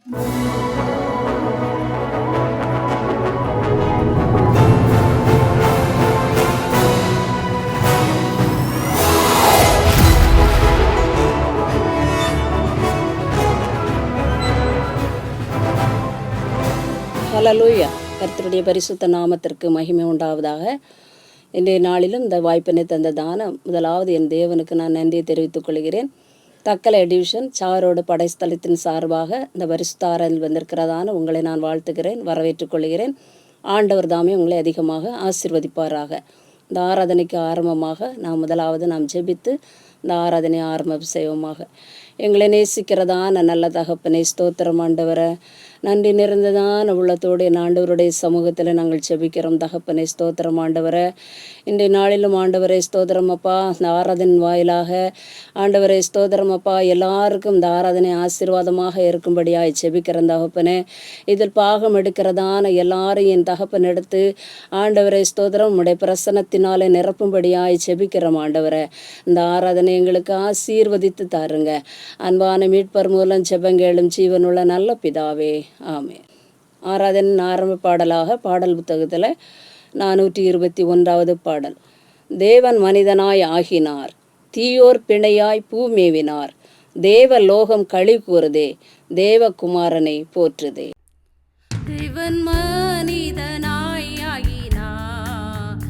ஹல்லேலூயா. கர்த்தருடைய பரிசுத்த நாமத்திற்கு மகிமை உண்டாவதாக. இன்றைய நாளிலும் இந்த வாய்ப்பினை தந்ததான முதலாவது என் தேவனுக்கு நான் நன்றியை தெரிவித்துக் கொள்கிறேன். தக்கலை டிவிஷன் சாரோடு படைஸ்தலத்தின் சார்பாக இந்த பரிசுத்தாரில் வந்திருக்கிறதான உங்களை நான் வாழ்த்துகிறேன், வரவேற்றுக் கொள்கிறேன். ஆண்டவர் தாமே உங்களை அதிகமாக ஆசீர்வதிப்பாராக. இந்த ஆராதனைக்கு ஆரம்பமாக நாம் ஜெபித்து இந்த ஆராதனை ஆரம்பம் செய்வோமாக. எங்களை நேசிக்கிறதான நல்ல தகப்பனை ஸ்தோத்திரம் ஆண்டவரை, நன்றி நிறைந்ததான உள்ளத்தோடு என் ஆண்டவருடைய சமூகத்தில் நாங்கள் ஜெபிக்கிறோம் தகப்பனை ஸ்தோத்திரம் ஆண்டவரை. இன்றைய நாளிலும் ஆண்டவரை ஸ்தோத்திரம் அப்பா, இந்த ஆராதனை வாயிலாக ஆண்டவரை ஸ்தோத்திரம் அப்பா, எல்லாருக்கும் இந்த ஆராதனை ஆசீர்வாதமாக இருக்கும்படியாய் ஜெபிக்கிறேன் தகப்பனே. இதில் பாகம் எடுக்கிறதான எல்லாரும் என் தகப்பன் எடுத்து ஆண்டவரை ஸ்தோத்திரம் உடைய பிரசன்னத்தினாலே நிரப்பும்படியாய் ஜெபிக்கிறோம் ஆண்டவரை. இந்த ஆராதனை எங்களுக்கு ஆசீர்வதித்து தாருங்க. அன்பான மீட்பர் மூலம் ஜெபங்கேளும் ஜீவனுள்ள நல்ல பிதாவே, ஆமே. ஆராதனின் ஆரம்ப பாடலாக பாடல் புத்தகத்தில் 421வது பாடல். தேவன் மனிதனாய் ஆகினார், தீயோர் பிணையாய் பூமேவினார், தேவ லோகம் களி கூறுதே, தேவகுமாரனை போற்றுதே. தேவன் மனிதனாய் ஆகினார்,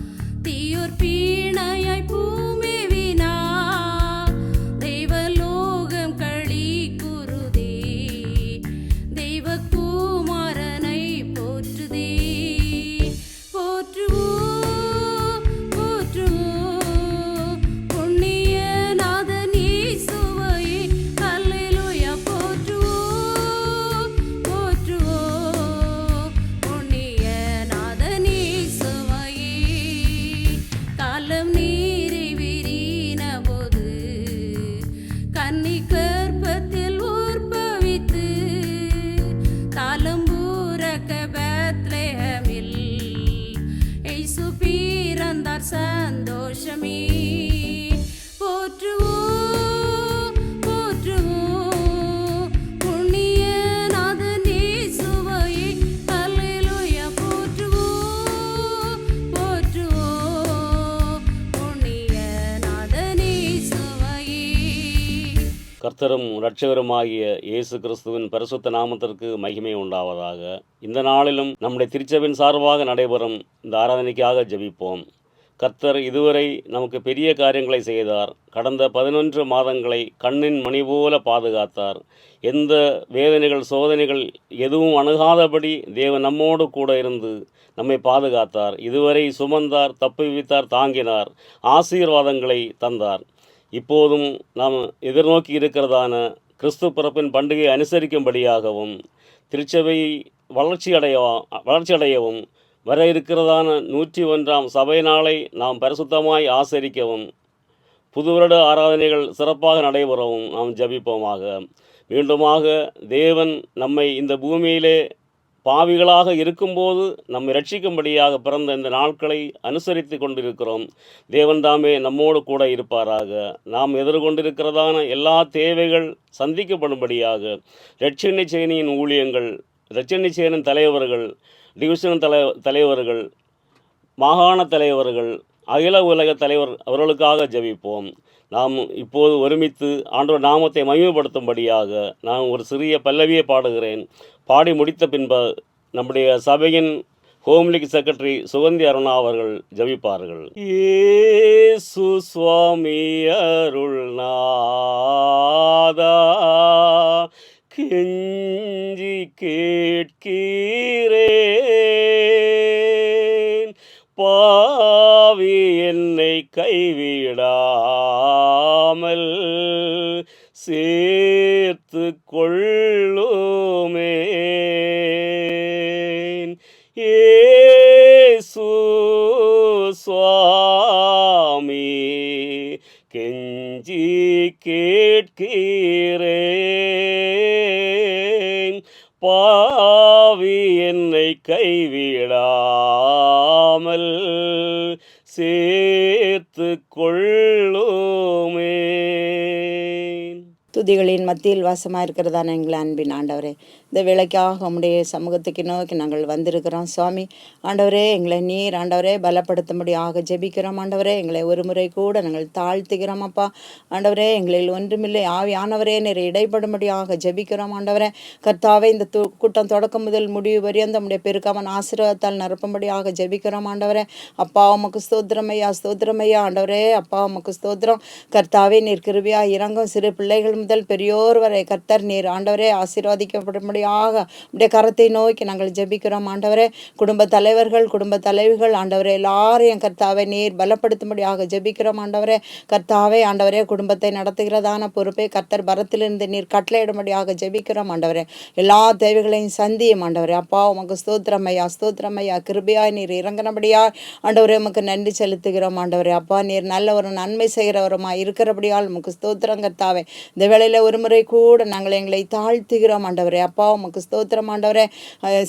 தீயோர் பிணையாய் பூமேவினார், தேவ லோகம் களி கூறுதே, தேவகுமாரனை போற்றுதே. போற்றுவோம் போற்றுவோம் புண்ணிய நாதன் இயேசுவையே, அல்லேலூயா. போற்றுவோம் போற்றுவோம் புண்ணிய நாதன் இயேசுவையே. காலம் நீரை விரின போது கன்னி கர்ப்பத்தில் உற்பவித்து, தாளம்பூரக பெத்லெஹேமில் இயேசு பிறந்தார் சந்தோஷமே. போற்றுவோம் போற்றுவோம் புண்ணிய நாதன் இயேசுவையே, அல்லேலூயா. போற்றுவோம் போற்றுவோம் புண்ணிய நாதன் இயேசுவையே. கர்த்தரும் இரட்சகருமாகிய இயேசு கிறிஸ்துவின் பரிசுத்த நாமத்திற்கு மகிமை உண்டாவதாக. இந்த நாளிலும் நம்முடைய திருச்சபையின் சார்பாக நடைபெறும் இந்த ஆராதனைக்காக ஜெபிப்போம். கர்த்தர் இதுவரை நமக்கு பெரிய காரியங்களை செய்தார். கடந்த 11 மாதங்களை கண்ணின் மணி போல பாதுகாத்தார். எந்த வேதனைகள் சோதனைகள் எதுவும் அணுகாதபடி தேவன் நம்மோடு கூட இருந்து நம்மை பாதுகாத்தார். இதுவரை சுமந்தார், தப்புவித்தார், தாங்கினார், ஆசீர்வாதங்களை தந்தார். இப்போதும் நாம் எதிர்நோக்கி இருக்கிறதான கிறிஸ்து பிறப்பின் பண்டிகையை அனுசரிக்கும்படியாகவும் திருச்சபை வளர்ச்சியடையவும் வர இருக்கிறதான 101ஆம் சபை நாளை நாம் பரிசுத்தமாய் ஆசரிக்கவும் புது வருட ஆராதனைகள் சிறப்பாக நடைபெறவும் நாம் ஜெபிப்போமாக. மீண்டுமாக தேவன் நம்மை இந்த பூமியிலே பாவிகளாக இருக்கும்போது நம்மை ரட்சிக்கும்படியாக பிறந்த இந்த நாட்களை அனுசரித்து கொண்டிருக்கிறோம். தேவன் தாமே நம்மோடு கூட இருப்பாராக. நாம் எதிர்கொண்டிருக்கிறதான எல்லா தேவைகள் சந்திக்கப்படும்படியாக இரட்சணை சேனையின் ஊழியங்கள், இரட்சணை சேனையின் தலைவர்கள், டிவிஷன் தலைவர்கள், மாகாண தலைவர்கள், அகில உலக தலைவர் அவர்களுக்காக ஜெபிப்போம். நாம் இப்போது ஒருமித்து ஆண்டவர் நாமத்தை மகிமைப்படுத்தும்படியாக நான் ஒரு சிறிய பல்லவியை பாடுகிறேன். பாடி முடித்த பின்பு நம்முடைய சபையின் home league secretary Suganthi Aruna அவர்கள் ஜெபிப்பார்கள். இயேசு சுவாமி அருள்நாதா, கெஞ்சி கேட்கிறேன், பாவி என்னை கைவிடாமல் சேர்த்து கொள்ளுமே. இயேசு சுவாமி கெஞ்சி கேட்கிறேன், பாவி என்னை கைவிடாமல் சேர்த்து கொள்ளுமே. துதிகளின் மத்தியில் வாசமாக இருக்கிறதான எங்கள் அன்பின் ஆண்டவரே, இந்த வேலைக்காக உம்முடைய சமூகத்துக்கு நோக்கி நாங்கள் வந்திருக்கிறோம் சுவாமி. ஆண்டவரே, எங்களை நீர் ஆண்டவரே பலப்படுத்தும்படியாக ஜெபிக்கிறோம் ஆண்டவரே. எங்களை ஒரு முறை கூட நாங்கள் தாழ்த்துகிறோம் அப்பா. ஆண்டவரே, எங்களில் ஒன்றுமில்லை ஆவியானவரே நீர் இடைப்படும்படியாக ஜெபிக்கிறோம் ஆண்டவரே. கர்த்தாவே, இந்த கூட்டம் தொடக்கம் முதல் முடிவு வரையும் நம்முடைய பெருக்காமன் ஆசீர்வாதத்தால் நிரப்பும்படியாக ஜெபிக்கிறோம் ஆண்டவரே. அப்பா உமக்கு ஸ்தோத்திரமையா, ஸ்தோத்திரமையா ஆண்டவரே. அப்பா உமக்கு ஸ்தோத்திரம். கர்த்தாவே, நீர் கிருபையா இறங்கும். சிறு பிள்ளைகள் முதல் பெரியோர் வரை கர்த்தர் நீர் ஆண்டவரே ஆசீர்வாதிக்கப்படும்படியாக உடைய கரத்தை நோக்கி நாங்கள் ஜெபிக்கிறோம் ஆண்டவரே. குடும்ப தலைவர்கள், குடும்ப தலைவிகள் ஆண்டவரே எல்லாரையும் கர்த்தாவே நீர் பலப்படுத்தும்படியாக ஜெபிக்கிறோம் ஆண்டவரே. கர்த்தாவே ஆண்டவரே, குடும்பத்தை நடத்துகிறதான பொறுப்பை கர்த்தர் பரத்திலிருந்து நீர் கட்டளையிடும்படியாக ஜெபிக்கிறோம் ஆண்டவரே. எல்லா தேவைகளையும் சந்தியும் ஆண்டவரே. அப்பா உமக்கு ஸ்தோத்திரமையா, ஸ்தோத்திரமையா. கிருபையாய் நீர் இறங்கினபடியா ஆண்டவரே உமக்கு நன்றி செலுத்துகிறோம் ஆண்டவரே. அப்பா நீர் நல்ல ஒரு நன்மை செய்கிறவருமா இருக்கிறபடியால் உமக்கு ஸ்தோத்திரம் கர்த்தாவே. இந்த வேளையில் ஒரு முறை கூட நாங்கள் எங்களை தாழ்த்துகிறோம் ஆண்டவரே. அப்பா உமக்கு ஸ்தோத்திரம் ஆண்டவரே.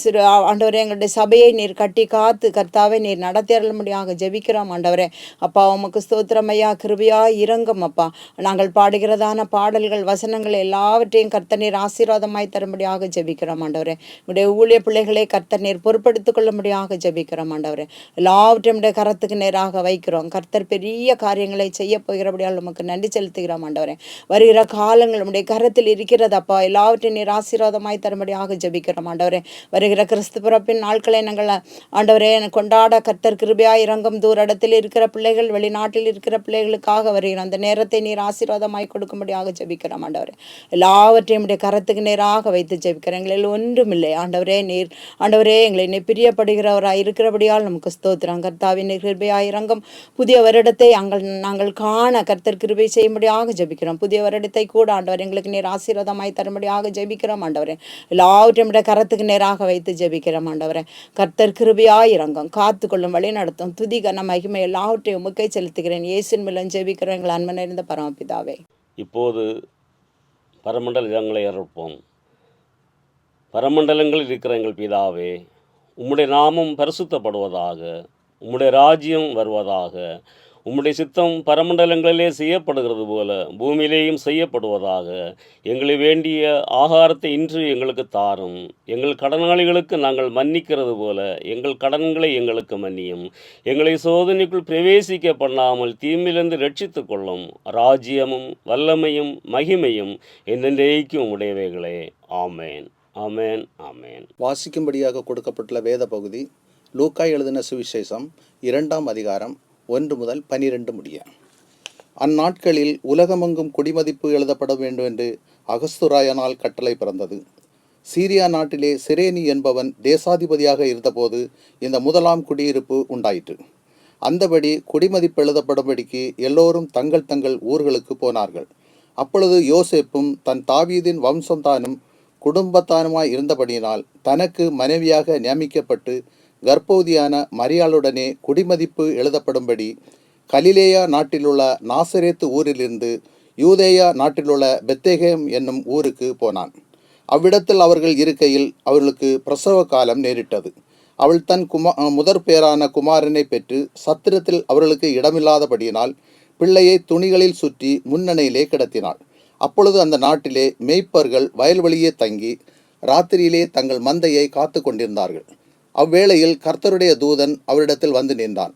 சிறு ஆண்டவரே, எங்களுடைய சபையை நீர் கட்டி காத்து கர்த்தாவே நீர் நடத்தியருளும்படியாக ஜெபிக்கிறோம் ஆண்டவரே. அப்பா உமக்கு ஸ்தோத்திரமையா. கிருபையா இறங்கும் அப்பா. நாங்கள் பாடுகிறதான பாடல்கள், வசனங்கள் எல்லாவற்றையும் கர்த்தர் நீர் ஆசீர்வாதமாய் தரும்படியாக ஜெபிக்கிறோம் ஆண்டவரே. உடைய ஊழிய பிள்ளைகளை கர்த்தர் நீர் பொறுப்படுத்திக் கொள்ளும்படியாக ஜெபிக்கிறோம் ஆண்டவரே. எல்லாவற்றையும் உடைய கரத்துக்கு நேராக வைக்கிறோம். கர்த்தர் பெரிய காரியங்களை செய்ய போகிறபடியால் உமக்கு நன்றி செலுத்துகிறோம் ஆண்டவரே. வருகிற காலங்கள் உடைய கரத்தில் இருக்கிறது அப்பா. எல்லாவற்றையும் நீர் ஆசீர்வாதமாய் தரும்படியாக ஜெபிக்கிறோம் ஆண்டவரே. வருகிற கிறிஸ்து பிறப்பின் நாட்களை நாங்கள் ஆண்டவரே கொண்டாட கர்த்தர் கிருபையாய் இறங்கும். தூர இடத்தில் இருக்கிற பிள்ளைகள், வெளிநாட்டில் இருக்கிற பிள்ளைகளுக்காக வருகிறோம். அந்த நேரத்தை நீர் ஆசீர்வாதமாய் கொடுக்கும்படியாக ஜெபிக்கிறோம் ஆண்டவரே. எல்லாவற்றையும் உடைய கரத்துக்கு நேராக வைத்து ஜெபிக்கிறோம். எங்களில் ஒன்றுமில்லை ஆண்டவரே. நீர் ஆண்டவரே எங்களை பிரியப்படுகிறவராய் இருக்கிறபடியால் நமக்கு ஸ்தோத்திரம். கர்த்தாவின் கிருபையாய் இறங்கும். புதிய வருடத்தை நாங்கள் காண கர்த்தர் கிருபை செய்யும்படியாக ஜெபிக்கிறோம். புதிய வருடத்தை கூட ஆண்டவர் எங்களுக்கு நீர் ஆசீர்வாதமாய் தரும்படியாக ஜெபிக்கிறோம் ஆண்டவரே. எல்லாவற்றையும் கரத்துக்கு நேராக வைத்து ஜெபிக்கிறோம் ஆண்டவரே. கர்த்தர் கிருபையாய் இறங்கும். காத்துக்கொள்ளும், வழி நடத்தும். துதி கன மகிமை எல்லாவற்றையும் உமக்கே செலுத்துகிறேன். இயேசுவின் மூலம் ஜெபிக்கிறோம் எங்கள் அன்பன் இருந்த பரமபிதாவே. இப்போது பரமண்டல இடங்களை அறுப்போம். பரமண்டலங்களில் இருக்கிற எங்கள் பிதாவே, உம்முடைய நாமம் பரிசுத்தப்படுவதாக, உம்முடைய ராஜ்யம் வருவதாக, உம்முடைய சித்தம் பரமண்டலங்களிலே செய்யப்படுகிறது போல பூமியிலேயும் செய்யப்படுவதாக. எங்களை வேண்டிய ஆகாரத்தை இன்று எங்களுக்கு தாரும். எங்கள் கடனாளிகளுக்கு நாங்கள் மன்னிக்கிறது போல எங்கள் கடன்களை எங்களுக்கு மன்னியும். எங்களை சோதனைக்குள் பிரவேசிக்க பண்ணாமல் தீமையிலிருந்து ரட்சித்து கொள்ளும். ராஜ்யமும் வல்லமையும் மகிமையும் என்னென்றைக்கும் உடையவைகளே. ஆமேன், ஆமேன், ஆமேன். வாசிக்கும்படியாக கொடுக்கப்பட்டுள்ள வேத பகுதி லூக்கா எழுதின சுவிசேஷம் 2ஆம் அதிகாரம் 1 முதல் 12 முடிய. அந்நாட்களில் உலகமெங்கும் குடிமதிப்பு எழுதப்பட வேண்டும் என்று அகஸ்துராயனால் கட்டளை பிறந்தது. சீரியா நாட்டிலே சிரேனி என்பவன் தேசாதிபதியாக இருந்தபோது இந்த முதலாம் குடியிருப்பு உண்டாயிற்று. அந்தபடி குடிமதிப்பு எழுதப்படும்படிக்கு எல்லோரும் தங்கள் தங்கள் ஊர்களுக்கு போனார்கள். அப்பொழுது யோசேப்பும் தன் தாவீதின் வம்சம்தானும் குடும்பத்தானுமாய் இருந்தபடியினால் தனக்கு மனைவியாக நியமிக்கப்பட்டு கர்ப்பவதியான மரியாளுடனே குடிமதிப்பு எழுதப்படும்படி கலிலேயா நாட்டிலுள்ள நாசரேத்து ஊரிலிருந்து யூதேயா நாட்டிலுள்ள பெத்தேகேம் என்னும் ஊருக்கு போனான். அவ்விடத்தில் அவர்கள் இருக்கையில் அவர்களுக்கு பிரசவ காலம் நேரிட்டது. அவள் தன் முதற் பேரான குமாரனை பெற்று சத்திரத்தில் அவர்களுக்கு இடமில்லாதபடியினால் பிள்ளையை துணிகளில் சுற்றி முன்னணியிலே கிடத்தினாள். அப்பொழுது அந்த நாட்டிலே மேய்ப்பர்கள் வயல்வெளியே தங்கி ராத்திரியிலே தங்கள் மந்தையை காத்து கொண்டிருந்தார்கள். அவ்வேளையில் கர்த்தருடைய தூதன் அவரிடத்தில் வந்து நின்றான்.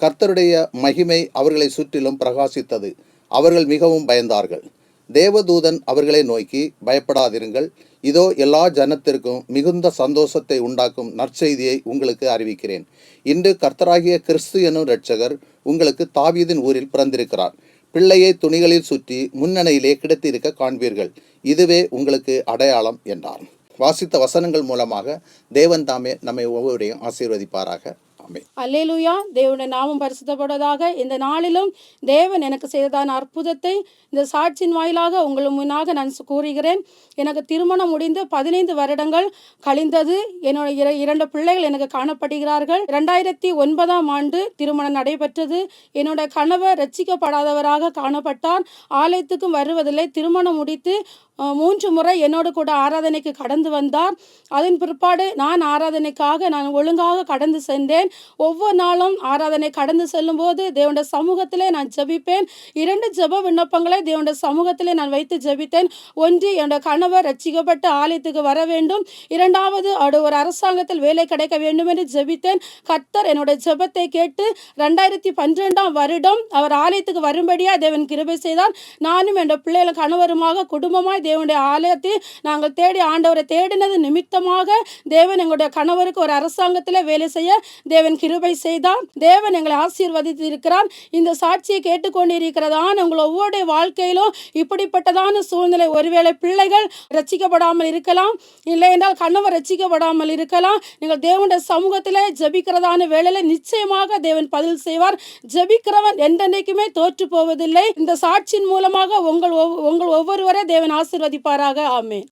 கர்த்தருடைய மகிமை அவர்களை சுற்றிலும் பிரகாசித்தது. அவர்கள் மிகவும் பயந்தார்கள். தேவதூதன் அவர்களை நோக்கி, பயப்படாதிருங்கள், இதோ எல்லா ஜனத்திற்கும் மிகுந்த சந்தோஷத்தை உண்டாக்கும் நற்செய்தியை உங்களுக்கு அறிவிக்கிறேன். இன்று கர்த்தராகிய கிறிஸ்து என்னும் இரட்சகர் உங்களுக்கு தாவீதின் ஊரில் பிறந்திருக்கிறார். பிள்ளையை துணிகளில் சுற்றி முன்னணியிலே கிடத்திருக்க காண்பீர்கள். இதுவே உங்களுக்கு அடையாளம் என்றார். வாசித்த வசனங்கள் மூலமாக தேவன் தாமே நம்மை ஒவ்வொருவரையும் ஆசீர்வதிப்பாராக. ஆமென். அல்லேலூயா. தேவனுடைய நாமம் பரிசுத்தப்படுவதாக. இந்த நாளிலும் தேவன் எனக்கு செய்ததான அற்புதத்தை இந்த சாட்சியின் வாயிலாக உங்கள் முன்னாக நான் கூறுகிறேன். எனக்கு திருமணம் முடிந்து 15 வருடங்கள் கழிந்தது. என்னோட 2 பிள்ளைகள் எனக்கு காணப்படுகிறார்கள். 2009ஆம் ஆண்டு திருமணம் நடைபெற்றது. என்னோட கணவர் ரட்சிக்கப்படாதவராக காணப்பட்டார். ஆலயத்துக்கும் வருவதில்லை. திருமணம் முடித்து 3 முறை என்னோடு கூட ஆராதனைக்கு கடந்து வந்தார். அதன் பிற்பாடு நான் ஆராதனைக்காக நான் ஒழுங்காக கடந்து சென்றேன். ஒவ்வொரு நாளும் ஆராதனை கடந்து செல்லும்போது தேவனுடைய சமூகத்திலே நான் ஜெபிப்பேன். 2 ஜெப விண்ணப்பங்களை தேவனுடைய சமூகத்திலே நான் வைத்து ஜெபித்தேன். ஒன்று, என்னுடைய கணவர் ரட்சிக்கப்பட்டு ஆலயத்துக்கு வர வேண்டும். 2வது, அவருடைய ஒரு அரசாங்கத்தில் வேலை கிடைக்க வேண்டும் என்று ஜெபித்தேன். கர்த்தர் என்னுடைய ஜெபத்தை கேட்டு 2012ஆம் வருடம் அவர் ஆலயத்துக்கு வரும்படியா தேவன் கிருபை செய்தார். நானும் என்னுடைய பிள்ளைகளும் கணவருமாக குடும்பமாய் தேவனுடைய ஆலயத்தை நாங்கள் தேடி ஆண்டவரை தேடினது நிமித்தமாக தேவன் எங்களுடைய கணவருக்கு ஒரு அரசாங்கத்தில் வேலை செய்ய தேவன் கிருபை செய்தார். தேவன் எங்களை ஆசீர்வதித்து இருக்கிறார். இந்த சாட்சியை கேட்டுக்கொண்டிருக்கிறதான உங்கள் ஒவ்வொருடைய வாழ்க்கையிலும் இப்படிப்பட்டதான சூழ்நிலை, ஒருவேளை பிள்ளைகள் ரட்சிக்கப்படாமல் இருக்கலாம், இல்லை என்றால் கணவர் ரட்சிக்கப்படாமல் இருக்கலாம். நீங்கள் தேவனுடைய சமூகத்தில் ஜெபிக்கிறதான வேளையில நிச்சயமாக தேவன் பதில் செய்வார். ஜெபிக்கிறவன் என்றென்றைக்குமே தோற்று போவதில்லை. இந்த சாட்சியின் மூலமாக உங்கள் ஒவ்வொருவரை தேவன் ஆசீர்வதிப்பாராக. ஆமென்.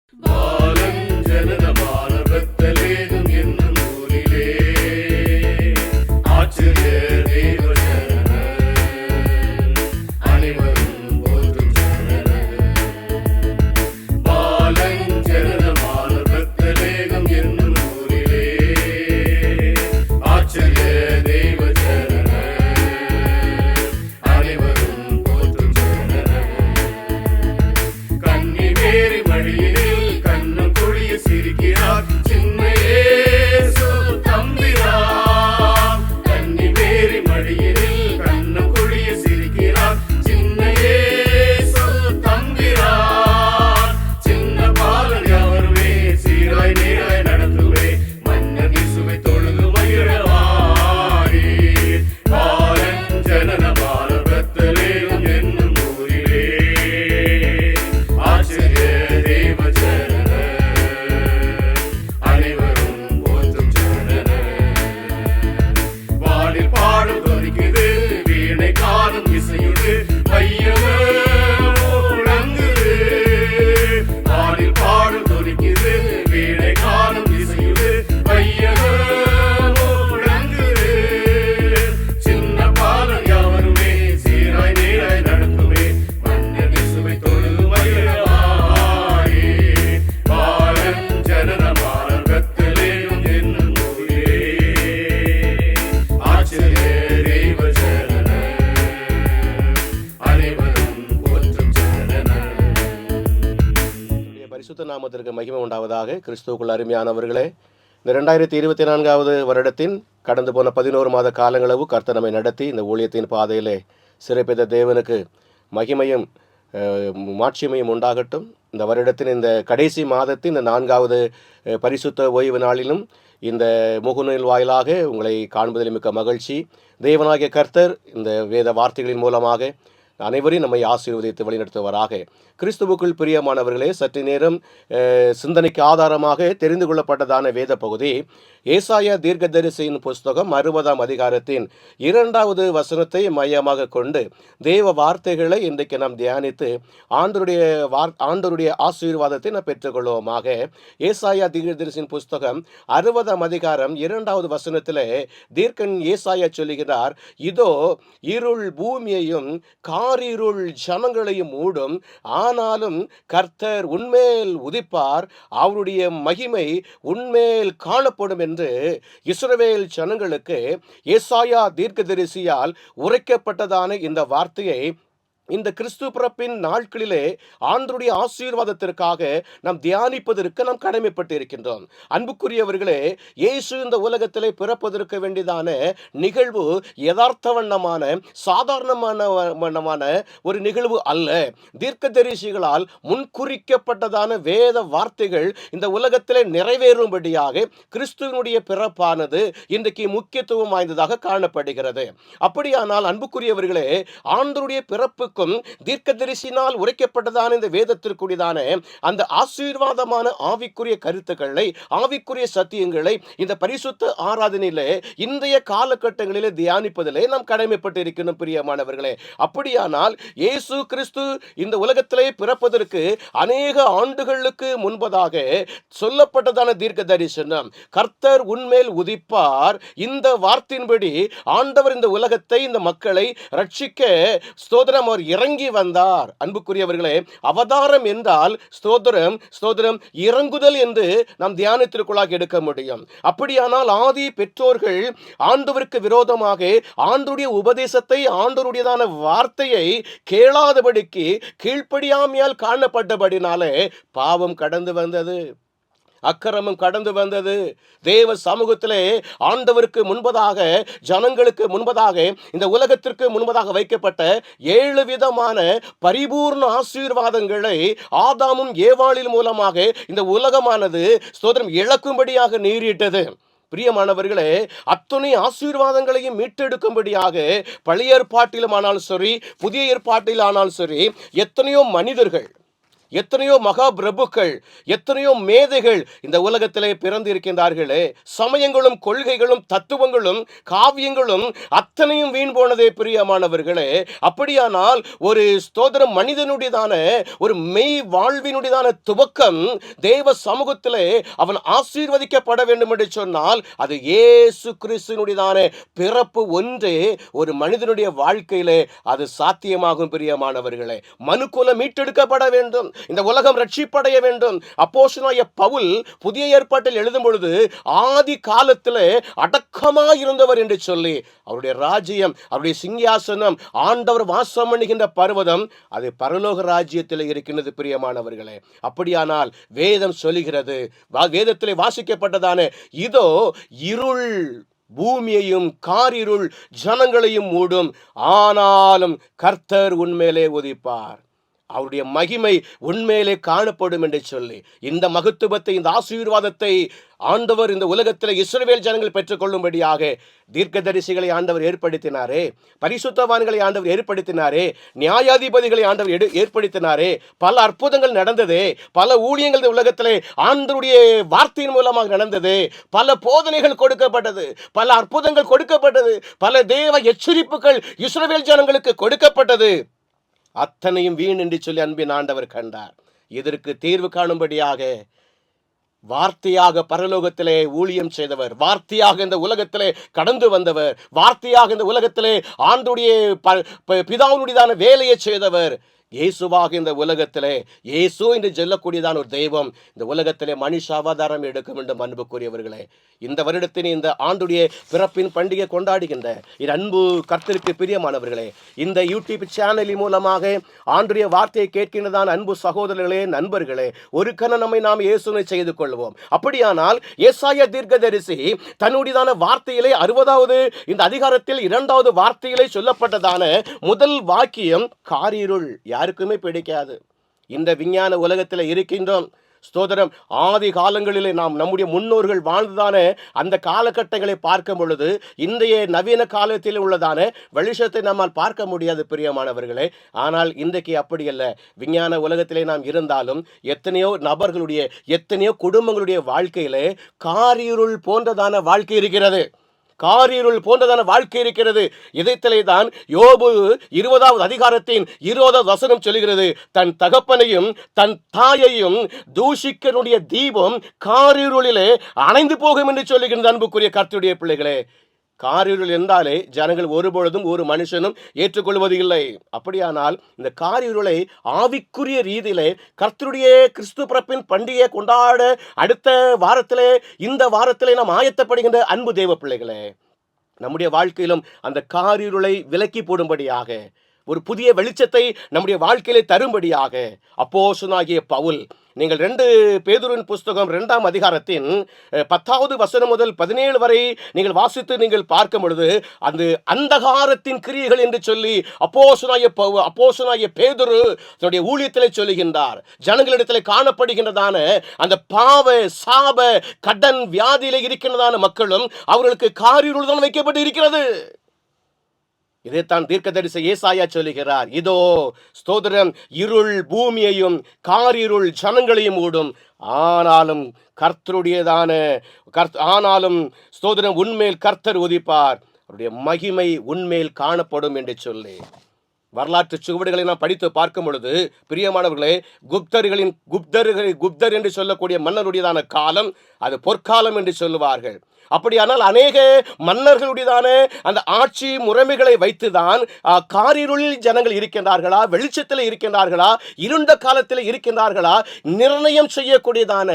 பரிசுத்த நாமத்திற்கு மகிமை உண்டாவதாக. கிறிஸ்துவுக்குள் அருமையானவர்களே, இந்த 2024வது வருடத்தின் கடந்து போன 11 மாத காலங்களவு கர்த்தர் நம்மை நடத்தி இந்த ஊழியத்தின் பாதையிலே சிறப்பித்த தேவனுக்கு மகிமையும் மாட்சிமையும் உண்டாகட்டும். இந்த வருடத்தின் இந்த கடைசி மாதத்தின் இந்த 4வது பரிசுத்த ஓய்வு நாளிலும் இந்த முகநூல் வாயிலாக உங்களை காண்பதில் மிக்க மகிழ்ச்சி. தேவனாகிய கர்த்தர் இந்த வேத வார்த்தைகளின் மூலமாக அனைவரையும் நம்மை ஆசீர்வதித்து வழிநடத்துவராக. கிறிஸ்துவுக்குள் பிரியமானவர்களே, சற்று நேரம் சிந்தனைக்கு ஆதாரமாக தெரிந்து கொள்ளப்பட்டதான வேத பகுதி ஏசாயா தீர்க்கதரிசியின் புஸ்தகம் 60ஆம் அதிகாரத்தின் 2வது வசனத்தை மையமாக கொண்டு தேவ வார்த்தைகளை இன்றைக்கு நாம் தியானித்து ஆண்டவருடைய ஆசீர்வாதத்தை நாம் பெற்றுக்கொள்வோமாக. ஏசாயா தீர்க்கதரிசியின் புஸ்தகம் 60ஆம் அதிகாரம் 2வது வசனத்திலே தீர்க்கன் ஏசாயா சொல்லுகிறார், இதோ இருள் பூமியையும் காரிருள் ஜனங்களையும் மூடும், ஆனாலும் கர்த்தர் உன்மேல் உதிப்பார், அவருடைய மகிமை உன்மேல் காணப்படும் என்று இஸ்ரவேல் ஜனங்களுக்கு ஏசாயா தீர்க்கதரிசியால் உரைக்கப்பட்டதான இந்த வார்த்தையை இந்த கிறிஸ்து பிறப்பின் நாட்களிலே ஆண்டவருடைய ஆசீர்வாதத்திற்காக நாம் தியானிப்பதற்கு நாம் கடமைப்பட்டு இருக்கின்றோம். அன்புக்குரியவர்களே, இயேசு இந்த உலகத்திலே பிறப்பதற்கு வேண்டியதான நிகழ்வு யதார்த்தவண்ணமான சாதாரணமான ஒரு நிகழ்வு அல்ல. தீர்க்கதரிசிகளால் முன்குறிக்கப்பட்டதான வேத வார்த்தைகள் இந்த உலகத்திலே நிறைவேறும்படியாக கிறிஸ்துவனுடைய பிறப்பானது இன்றைக்கு முக்கியத்துவம் வாய்ந்ததாக காணப்படுகிறது. அப்படியானால் அன்புக்குரியவர்களே, ஆண்டவருடைய பிறப்புக்கு தீர்க்கதரிசினால் உரைக்கப்பட்டதான இந்த வேதத்திற்குரியதான அந்த ஆசீர்வாதமான ஆவிக்குரிய கருத்துக்களை, ஆவிக்குரிய சத்தியங்களை இந்த பரிசுத்த ஆராதனையிலே இன்றைய காலகட்டங்களிலே தியானிப்பதிலே நாம் கடமைப்பட்டு இருக்கணும் பிரியமானவர்களே. அப்படியானால் இயேசு கிறிஸ்து இந்த உலகத்திலே பிறப்பதற்கு அநேக ஆண்டுகளுக்கு முன்பதாக சொல்லப்பட்டதான தீர்க்க தரிசனம், கர்த்தர் உன்மேல் உதிப்பார், இந்த வார்த்தையின்படி ஆண்டவர் இந்த உலகத்தை, இந்த மக்களை ரட்சிக்க ஸ்தோத்திரம் அவர் இறங்கி வந்தார். அன்புக்குரியவர்களே, அவதாரம் என்றால் ஸ்தோத்திரம் ஸ்தோத்திரம் இறங்குதல் என்று நாம் தியானத்திற்குள்ளாக எடுக்க முடியும். அப்படியானால் ஆதி பெற்றோர்கள் ஆண்டவருக்கு விரோதமாக ஆண்டவருடைய உபதேசத்தை, ஆண்டவருடையதான வார்த்தையை கேளாதபடிக்கு கீழ்ப்படியாமையால் காணப்பட்டபடினாலே பாவம் கடந்து வந்தது, அக்கிரமம் கடந்து வந்தது. தேவ சமூகத்திலே ஆண்டவருக்கு முன்பதாக, ஜனங்களுக்கு முன்பதாக, இந்த உலகத்திற்கு முன்பதாக வைக்கப்பட்ட 7 விதமான பரிபூர்ண ஆசீர்வாதங்களை ஆதாமும் ஏவாளின் மூலமாக இந்த உலகமானது ஸ்தோத்திரம் இழக்கும்படியாக நேரிட்டது. பிரியமானவர்களே, அத்தனை ஆசீர்வாதங்களையும் மீட்டெடுக்கும்படியாக பழைய ஏற்பாட்டிலும் ஆனாலும் சரி, புதிய ஏற்பாட்டில் ஆனாலும் சரி, எத்தனையோ மனிதர்கள், எத்தனையோ மகா பிரபுக்கள், எத்தனையோ மேதைகள் இந்த உலகத்திலே பிறந்து இருக்கின்றார்களே. சமயங்களும் கொள்கைகளும் தத்துவங்களும் காவியங்களும் அத்தனையும் வீண் போனதே பிரியமானவர்களே. அப்படியானால் ஒரு ஸ்தோத்திரம் மனிதனுடையதான ஒரு மெய் வாழ்வினுடையதான துவக்கம் தேவ சமூகத்திலே அவன் ஆசீர்வதிக்கப்பட வேண்டும் என்று சொன்னால் அது இயேசு கிறிஸ்துவினுடையதான பிறப்பு ஒன்றே ஒரு மனிதனுடைய வாழ்க்கையிலே அது சாத்தியமாகும். பிரியமானவர்களே, மனுக்குலம் மீட்டெடுக்கப்பட வேண்டும், இந்த உலகம் ரட்சிப்படைய வேண்டும். அப்போஸ்தலனாகிய பவுல் புதிய ஏற்பாட்டில் எழுதும் பொழுது ஆதி காலத்திலே அடக்கமாய் இருந்தவர் என்று சொல்லி, அவருடைய ராஜ்யம், அவருடைய சிங்காசனம், ஆண்டவர் வாசம் பண்ணுகின்ற பர்வதம் அது பரலோக ராஜ்யத்தில் இருக்கின்றது. பிரியமானவர்களே, அப்படியானால் வேதம் சொல்லுகிறது, வேதத்திலே வாசிக்கப்பட்டதான இதோ இருள் பூமியையும் காரிருள் ஜனங்களையும் மூடும், ஆனாலும் கர்த்தர் உன்மேலே உதிப்பார், அவருடைய மகிமை உண்மையிலே காணப்படும் என்று சொல்லி இந்த மகத்துவத்தை, இந்த ஆசீர்வாதத்தை ஆண்டவர் இந்த உலகத்தில் இஸ்ரவேல் ஜனங்கள் பெற்றுக்கொள்ளும்படியாக தீர்க்கதரிசிகளை ஆண்டவர் ஏற்படுத்தினாரே, பரிசுத்தவான்களை ஆண்டவர் ஏற்படுத்தினாரே, நியாயாதிபதிகளை ஆண்டவர் ஏற்படுத்தினாரே, பல அற்புதங்கள் நடந்ததே, பல ஊழியங்கள் இந்த உலகத்திலே ஆண்டவருடைய வார்த்தையின் மூலமாக நடந்தது, பல போதனைகள் கொடுக்கப்பட்டது, பல அற்புதங்கள் கொடுக்கப்பட்டது, பல தேவ எச்சரிப்புகள் இஸ்ரவேல் ஜனங்களுக்கு கொடுக்கப்பட்டது. அத்தனையும் வீண் என்று சொல்லி அன்பின் ஆண்டவர் கண்டார். இதற்கு தீர்வு காணும்படியாக வார்த்தையாக பரலோகத்திலே ஊழியம் செய்தவர், வார்த்தையாக இந்த உலகத்திலே கடந்து வந்தவர், வார்த்தையாக இந்த உலகத்திலே ஆண்டுடைய பிதாவுடையதான வேலையை செய்தவர் இயேசுவாக இந்த உலகத்திலே, இயேசு என்று சொல்லக்கூடியதான ஒரு தெய்வம் இந்த உலகத்திலே மனுஷ அவதாரம் எடுக்கும் என்று அன்புக்குரியவர்களே, இந்த வருடத்தின் இந்த ஆண்டுடைய பிறப்பின் பண்டிகை கொண்டாடுகின்ற இது அன்பு கர்த்தருக்கு பிரியமானவர்களே, இந்த யூடியூப் சேனலின் மூலமாக ஆண்டுடைய வார்த்தையை கேட்கின்றதான அன்பு சகோதரர்களே, நண்பர்களே, ஒரு கணம் நம்மை நாம் இயேசுவை செய்து கொள்வோம். அப்படியானால் ஏசாயா தீர்க்கதரிசி தன்னுடையதான வார்த்தையிலே 60வது இந்த அதிகாரத்தில் 2வது வார்த்தையிலே சொல்லப்பட்டதான முதல் வாக்கியம் காரிருள் யாருக்குமே பிடிக்காது. இந்த விஞ்ஞான உலகத்தில் இருக்கின்றோம் ஸ்தோத்திரம். ஆதி காலங்களிலே நாம் நம்முடைய முன்னோர்கள் வாழ்ந்ததான அந்த காலகட்டங்களை பார்க்கும் பொழுது இன்றைய நவீன காலத்தில் உள்ளதான வெளிச்சத்தை நம்மால் பார்க்க முடியாது பிரியமானவர்களே. ஆனால் இன்றைக்கு அப்படி அல்ல. விஞ்ஞான உலகத்திலே நாம் இருந்தாலும் எத்தனையோ நபர்களுடைய, எத்தனையோ குடும்பங்களுடைய வாழ்க்கையிலே காரிருள் போன்றதான வாழ்க்கை இருக்கிறது, காரிருள் போன்றதான வாழ்க்கை இருக்கிறது. இதைத்திலே தான் யோபு 20வது அதிகாரத்தின் 20வது வசனம் சொல்கிறது, தன் தகப்பனையும் தன் தாயையும் தூஷிக்கனுடைய தீபம் காரிருளிலே அணைந்து போகும் என்று சொல்லுகின்ற அன்புக்குரிய கர்த்தருடைய பிள்ளைகளே. காரிருள் என்றாலே ஜனங்கள் ஒருபொழுதும் ஒரு மனுஷனும் ஏற்றுக்கொள்வது இல்லை. அப்படியானால் இந்த காரிருளை ஆவிக்குரிய ரீதியிலே கர்த்தருடைய கிறிஸ்து பிறப்பின் பண்டிகையை கொண்டாட அடுத்த வாரத்திலே, இந்த வாரத்திலே நாம் ஆயத்தப்படுகின்ற அன்பு தேவ பிள்ளைகளே, நம்முடைய வாழ்க்கையிலும் அந்த காரிருளை விலக்கி போடும்படியாக, ஒரு புதிய வெளிச்சத்தை நம்முடைய வாழ்க்கையிலே தரும்படியாக அப்போஸ்தலனாகிய பவுல், நீங்கள் 2 பேதுருவின் புஸ்தகம் 2ஆம் அதிகாரத்தின் 10வது வசனம் முதல் 17 வரை நீங்கள் வாசித்து நீங்கள் பார்க்கும் பொழுது அந்த அந்தகாரத்தின் கிரியைகள் என்று சொல்லி அப்போஸ்தலனாகிய பேதுரு தன்னுடைய ஊழியத்திலே சொல்லுகின்றார். ஜனங்களிடத்திலே காணப்படுகின்றதான அந்த பாவ சாப கடன் வியாதியிலே இருக்கின்றதான மக்களும் அவர்களுக்கு காரிருள் தான் வைக்கப்பட்டு இருக்கிறது. இதைத்தான் தீர்க்கதரிசி ஏசாயா சொல்லுகிறார், இதோ ஸ்தோத்திரம் இருள் பூமியையும் காரிருள் ஜனங்களையும் மூடும், ஆனாலும் கர்த்தருடையதான ஆனாலும் ஸ்தோத்திரம் உன்மேல் கர்த்தர் உதிப்பார், அவருடைய மகிமை உன்மேல் காணப்படும் என்று சொல்லி வரலாற்று சுவடுகளை நாம் படித்து பார்க்கும் பொழுது பிரியமானவர்களே, குப்தர் என்று சொல்லக்கூடிய மன்னருடையதான காலம் அது பொற்காலம் என்று சொல்லுவார்கள். அப்படியானால் அநேக மன்னர்களுடையதான அந்த ஆட்சி முறைமைகளை வைத்துதான் காரிருளில் ஜனங்கள் இருக்கின்றார்களா, வெளிச்சத்தில் இருக்கின்றார்களா, இருண்ட காலத்தில் இருக்கின்றார்களா, நிர்ணயம் செய்யக்கூடியதான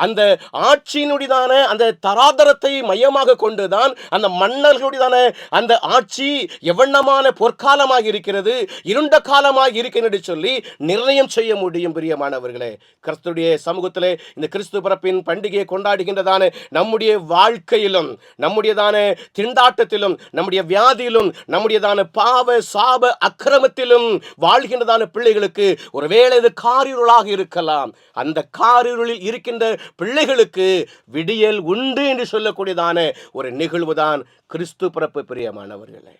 அந்த ஆட்சியினுடையதான அந்த தராதரத்தை மையமாக கொண்டுதான் அந்த மன்னர்களுடையதான அந்த ஆட்சி எவ்வண்ணமான பொற்காலமாக இருக்கிறது, இருண்ட காலமாக இருக்கிறது சொல்லி நிர்ணயம் செய்ய முடியும். பிரியமானவர்களே, கிறிஸ்துடைய சமூகத்திலே இந்த கிறிஸ்து பிறப்பின் பண்டிகையை கொண்டாடுகின்றதான நம்முடைய வாழ்க்கையிலும், நம்முடையதான திண்டாட்டத்திலும், நம்முடைய வியாதியிலும், நம்முடையதான பாவ சாப அக்கிரமத்திலும் வாழ்கின்றதான பிள்ளைகளுக்கு ஒருவேளை இது காரிருளாக இருக்கலாம். அந்த காரிருளில் இருக்கின்ற பிள்ளைகளுக்கு விடியல் உண்டு என்று சொல்லக்கூடியதான ஒரு நிகழ்வுதான் கிறிஸ்து பிறப்பு. பிரியமானவர்களே,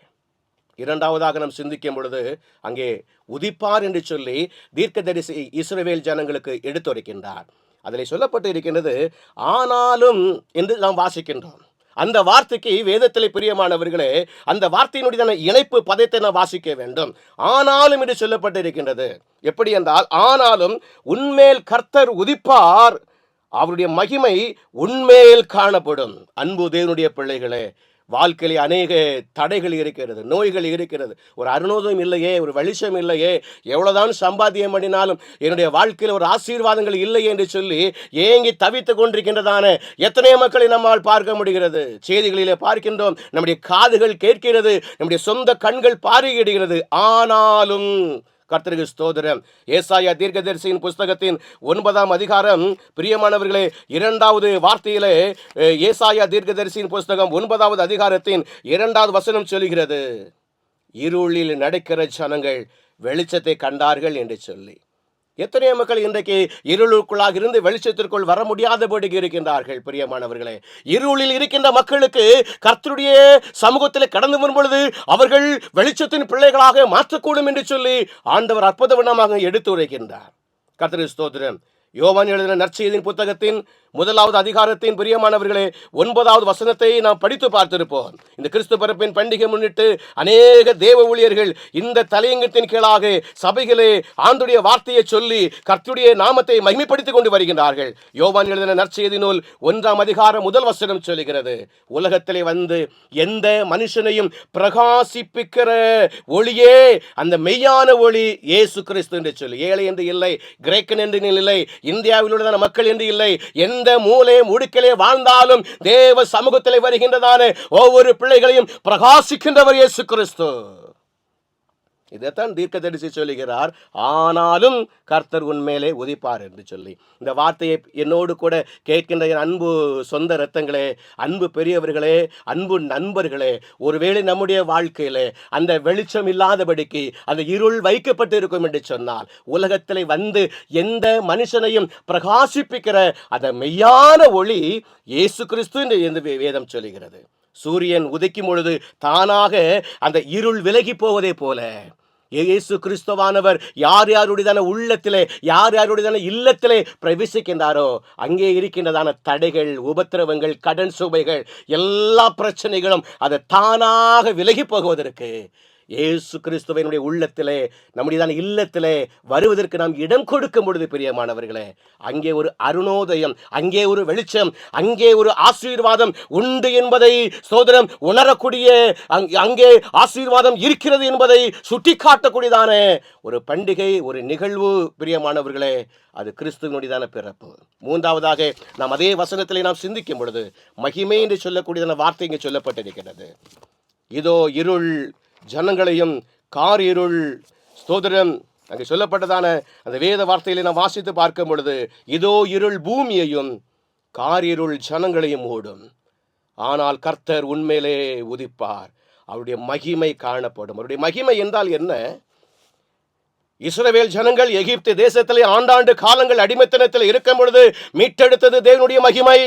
இரண்டாவதாக நாம் சிந்திக்கும் பொழுது அங்கே உதிப்பார் என்று சொல்லி தீர்க்கதரிசி இஸ்ரவேல் ஜனங்களுக்கு எடுத்துரைக்கின்றார். அதில் சொல்லப்பட்டு இருக்கின்றது ஆனாலும் என்று நாம் வாசிக்கின்றோம். அந்த வார்த்தைக்கு வேதத்திலே பிரியமானவர்களே, அந்த வார்த்தையினுடைய இணைப்பு பதத்தை நாம் வாசிக்க வேண்டும். ஆனாலும் என்று சொல்லப்பட்டு இருக்கின்றது. எப்படி என்றால், ஆனாலும் உன்மேல் கர்த்தர் உதிப்பார், அவருடைய மகிமை உன்மேல் காணப்படும். அன்பு தேவனுடைய பிள்ளைகளே, வாழ்க்கையில் அநேக தடைகள் இருக்கிறது, நோய்கள் இருக்கிறது, ஒரு அருணோதயம் இல்லையே, ஒரு வெளிச்சம் இல்லையே, எவ்வளவுதான் சம்பாத்தியம் பண்ணினாலும் என்னுடைய வாழ்க்கையில் ஒரு ஆசீர்வாதங்கள் இல்லையே என்று சொல்லி ஏங்கி தவித்து கொண்டிருக்கின்றதான எத்தனையோ மக்களை நம்மால் பார்க்க முடிகிறது. செய்திகளிலே பார்க்கின்றோம், நம்முடைய காதுகள் கேட்கிறது, நம்முடைய சொந்த கண்கள் பார்வையிடுகிறது. ஆனாலும் கர்த்தருக்கு ஸ்தோத்திரம். ஏசாயா தீர்க்கதரிசியின் புஸ்தகத்தின் 9ஆம் அதிகாரம் பிரியமானவர்களே, 2வது வார்த்தையிலே ஏசாயா தீர்க்கதரிசியின் புஸ்தகம் 9வது அதிகாரத்தின் 2வது வசனம் சொல்கிறது, இருளில் நடக்கிற ஜனங்கள் வெளிச்சத்தை கண்டார்கள் என்று சொல்லி. எத்தனையோ மக்கள் இன்றைக்கு இருளுக்குள்ளாக இருந்து வெளிச்சத்திற்குள் வர முடியாதபடி இருக்கின்றார்கள். பிரியமானவர்களே, இருளில் இருக்கின்ற மக்களுக்கு கர்த்தருடைய சமூகத்தில் கடந்து வரும் பொழுது அவர்கள் வெளிச்சத்தின் பிள்ளைகளாக மாற்றக்கூடும் என்று சொல்லி ஆண்டவர் அற்புதமாக எடுத்து உரைக்கின்றார். கர்த்தருக்கு ஸ்தோத்திரம். யோவான் எழுதின நற்செய்தியின் புத்தகத்தின் 1வது அதிகாரத்தின் பிரியமானவர்களே 9வது வசனத்தை நாம் படித்து பார்த்திருப்போம். இந்த கிறிஸ்து பிறப்பின் பண்டிகை முன்னிட்டு அநேக தேவ ஊழியர்கள் இந்த தலையங்கத்தின் கீழாக சபைகளே ஆண்டுடைய வார்த்தையை சொல்லி கர்த்தருடைய நாமத்தை மகிமைப்படுத்திக் கொண்டு வருகின்றார்கள். யோவான் எழுதின நற்செய்தி நூல் 1ஆம் அதிகாரம் 1 வசனம் சொல்லுகிறது, உலகத்திலே வந்து எந்த மனுஷனையும் பிரகாசிப்பிக்கிற ஒளியே அந்த மெய்யான ஒளி இயேசு கிறிஸ்து என்று சொல்லி. ஏழை என்று இல்லை, கிரேக்கன் என்று இல்லை, இந்தியாவில் உள்ளதான மக்கள் என்று இல்லை, எந்த மூலை முடுக்கிலே வாழ்ந்தாலும் தேவ சமூகத்திலே வருகின்றதான ஒவ்வொரு பிள்ளைகளையும் பிரகாசிக்கின்றவர் இயேசு கிறிஸ்து. இதைத்தான் தீர்க்கதரிசி சொல்லுகிறார், ஆனாலும் கர்த்தர் உன்மேலே உதிப்பார் என்று சொல்லி. இந்த வார்த்தையை என்னோடு கூட கேட்கின்ற என் அன்பு சொந்த இரத்தங்களே, அன்பு பெரியவர்களே, அன்பு நண்பர்களே, ஒருவேளை நம்முடைய வாழ்க்கையிலே அந்த வெளிச்சம் இல்லாதபடிக்கு அந்த இருள் வைக்கப்பட்டு இருக்கும் என்று சொன்னால், உலகத்திலே வந்து எந்த மனுஷனையும் பிரகாசிப்பிக்கிற அந்த மெய்யான ஒளி இயேசு கிறிஸ்து என்று வேதம் சொல்லுகிறது. சூரியன் உதிக்கும் பொழுது தானாக அந்த இருள் விலகி போவதே போல இயேசு கிறிஸ்துவானவர் யார் யாருடையதான உள்ளத்திலே, யார் யாருடையதான இல்லத்திலே பிரவேசிக்கின்றாரோ அங்கே இருக்கின்றதான தடைகள், உபத்திரவங்கள், கடன் சுமைகள், எல்லா பிரச்சனைகளும் அது தானாக விலகி போகுவதற்கு இயேசு கிறிஸ்துவனுடைய உள்ளத்திலே, நம்முடையதான இல்லத்திலே வருவதற்கு நாம் இடம் கொடுக்கும் பொழுது பிரியமானவர்களே, அங்கே ஒரு அருணோதயம், அங்கே ஒரு வெளிச்சம், அங்கே ஒரு ஆசீர்வாதம் உண்டு என்பதை சோதரம் உணரக்கூடிய, அங்கே ஆசீர்வாதம் இருக்கிறது என்பதை சுட்டி காட்டக்கூடியதான ஒரு பண்டிகை, ஒரு நிகழ்வு பிரியமானவர்களே, அது கிறிஸ்துவனுடையதான பிறப்பு. மூன்றாவதாக நாம் அதே வசனத்திலே நாம் சிந்திக்கும் பொழுது மகிமை என்று சொல்லக்கூடியதான வார்த்தை இங்கே சொல்லப்பட்டிருக்கிறது. இதோ இருள் ஜனங்களையும் கார் இருள், ஸ்தோத்திரம், அங்கே சொல்லப்பட்டதான அந்த வேத வார்த்தையிலே நாம் வாசித்து பார்க்கும் பொழுது, இதோ இருள் பூமியையும் கார் இருள் ஜனங்களையும் மூடும், ஆனால் கர்த்தர் உண்மையிலே உதிப்பார், அவருடைய மகிமை காணப்படும். அவருடைய மகிமை என்றால் என்ன? இஸ்ரவேல் ஜனங்கள் எகிப்து தேசத்திலே ஆண்டாண்டு காலங்கள் அடிமைத்தனத்தில் இருக்கும் பொழுது மீட்டெடுத்தது தேவனுடைய மகிமை.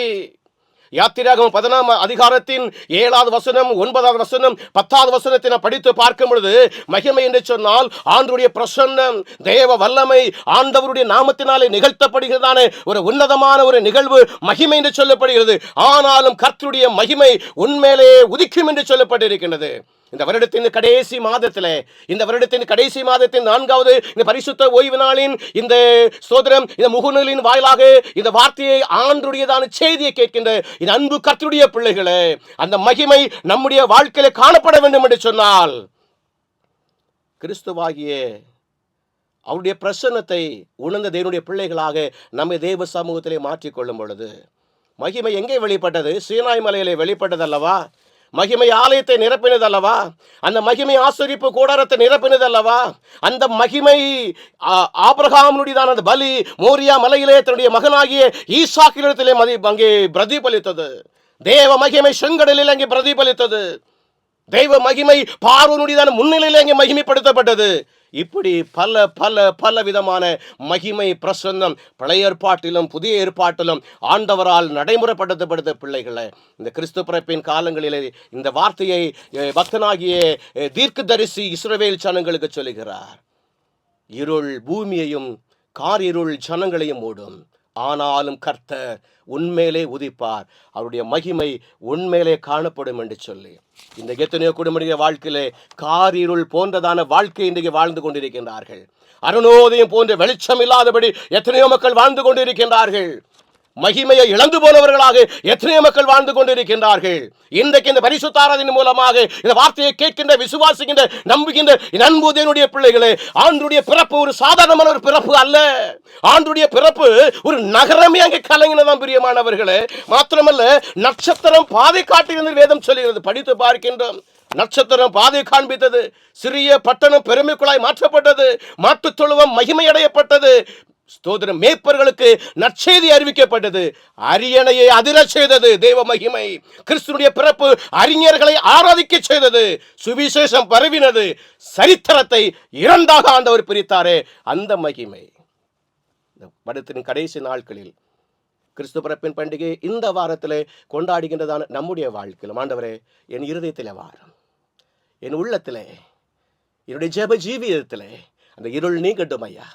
யாத்திராகமம் 10ஆம் அதிகாரத்தின் 7வது வசனம், 9வது வசனம், 10வது வசனத்தை நான் படித்து பார்க்கும் பொழுது மகிமை என்று சொன்னால் ஆண்டவருடைய பிரசன்னம், தேவ வல்லமை, ஆண்டவருடைய நாமத்தினாலே நிகழ்த்தப்படுகிறதான ஒரு உன்னதமான ஒரு நிகழ்வு மகிமை என்று சொல்லப்படுகிறது. ஆனாலும் கர்த்தருடைய மகிமை உண்மையிலே உதிக்கும் என்று சொல்லப்பட்டிருக்கின்றது. இந்த வருடத்தின் கடைசி மாதத்திலே, இந்த வருடத்தின் கடைசி மாதத்தின் 4வது இந்த பரிசுத்த ஓய்வு நாளின் இந்த ஸ்தோத்திரம், இந்த முகநூலின் வாயிலாக இந்த வார்த்தையை ஆண்டுடையதான செய்தியை கேட்கின்ற இந்த அன்பு கர்த்தருடைய பிள்ளைகளே, அந்த மகிமை நம்முடைய வாழ்க்கையில காணப்பட வேண்டும் என்று சொன்னால் கிறிஸ்துவாகிய அவருடைய பிரசன்னத்தை உணர்ந்த தேவனுடைய பிள்ளைகளாக நம்மை தேவ சமூகத்திலே மாற்றிக்கொள்ளும் பொழுது மகிமை எங்கே வெளிப்பட்டது? சீனாய் மலையிலே வெளிப்பட்டது அல்லவா? மகிமை ஆலயத்தை நிரப்பினது அல்லவா? அந்த மகிமை ஆசரிப்பு கூடாரத்தை நிரப்பினது அல்லவா? அந்த மகிமை ஆபிரகாமுடையதான அந்த பலி மோரியா மலையிலே தன்னுடைய மகனாகிய ஈசாக்கினிடத்திலே அங்கே பிரதிபலித்தது. தேவ மகிமை செங்கடலில் அங்கே பிரதிபலித்தது. தெய்வ மகிமை பார்வோனுடையதான முன்னிலையில் அங்கே மகிமைப்படுத்தப்பட்டது. இப்படி பல பல பல விதமான மகிமை பிரசன்னம் பழைய ஏற்பாட்டிலும் புதிய ஏற்பாட்டிலும் ஆண்டவரால் நடைமுறைப்படுத்தப்படுத்த பிள்ளைகளை இந்த கிறிஸ்து பிறப்பின் காலங்களிலே இந்த வார்த்தையை பக்தனாகிய தீர்க்கதரிசி இஸ்ரவேல் ஜனங்களுக்கு சொல்லுகிறார். இருள் பூமியையும் காரிருள் ஜனங்களையும் மூடும், ஆனாலும் கர்த்தர் உண்மையிலே உதிப்பார், அவருடைய மகிமை உண்மையிலே காணப்படும் என்று சொல்லி இந்த எத்தனையோ குடும்படைய வாழ்க்கையிலே காரிருள் போன்றதான வாழ்க்கை இன்றைக்கு வாழ்ந்து கொண்டிருக்கின்றார்கள். அருணோதயம் போன்ற வெளிச்சம் இல்லாதபடி எத்தனையோ மக்கள் வாழ்ந்து கொண்டிருக்கின்றார்கள். மகிமையை இழந்து போனவர்களாக எத்தனையோ மக்கள் வாழ்ந்து கொண்டிருக்கின்றார்கள். இன்றைக்கு இந்த பரிசுத்த ஆராதனை மூலமாக இந்த வார்த்தையை கேட்கின்ற, விசுவாசிக்கின்ற, நம்புகின்ற அன்புடைய பிள்ளைகளே, ஆண்டுடைய பிறப்பு ஒரு சாதாரணமான ஒரு பிறப்பு அல்ல. ஆண்டுடைய பிறப்பு ஒரு நகரமே அங்கே கலங்கினதான் பிரியமானவர்களே. மாத்திரமல்ல, நட்சத்திரம் பாதை காட்டுகிறது வேதம் சொல்லுகிறது. படித்து பார்க்கின்றோம். நட்சத்திரம் பாதை காண்பித்தது. சிறிய பட்டணம் பெருமைக்குள்ளாய் மாற்றப்பட்டது. மாட்டுத் தொழுவம் மகிமையடையப்பட்டது. ஸ்தோத்திரம், மேய்ப்பர்களுக்கு நற்செய்தி அறிவிக்கப்பட்டது. அரியணையை அதிர செய்தது தேவ மகிமை. கிறிஸ்துடைய பிறப்பு அறிஞர்களை ஆராதிக்க செய்தது. சுவிசேஷம் பரவினது. சரித்திரத்தை இரண்டாக ஆண்டவர் பிரித்தாரே, அந்த மகிமை வருடத்தின் கடைசி நாட்களில் கிறிஸ்து பிறப்பின் பண்டிகை இந்த வாரத்திலே கொண்டாடுகின்றதான நம்முடைய வாழ்க்கையில் ஆண்டவரே, என் இருதயத்திலே வாரம், என் உள்ளத்திலே, என்னுடைய ஜெப ஜீவியத்திலே அந்த இருள் நீங்கட்டும் ஐயா.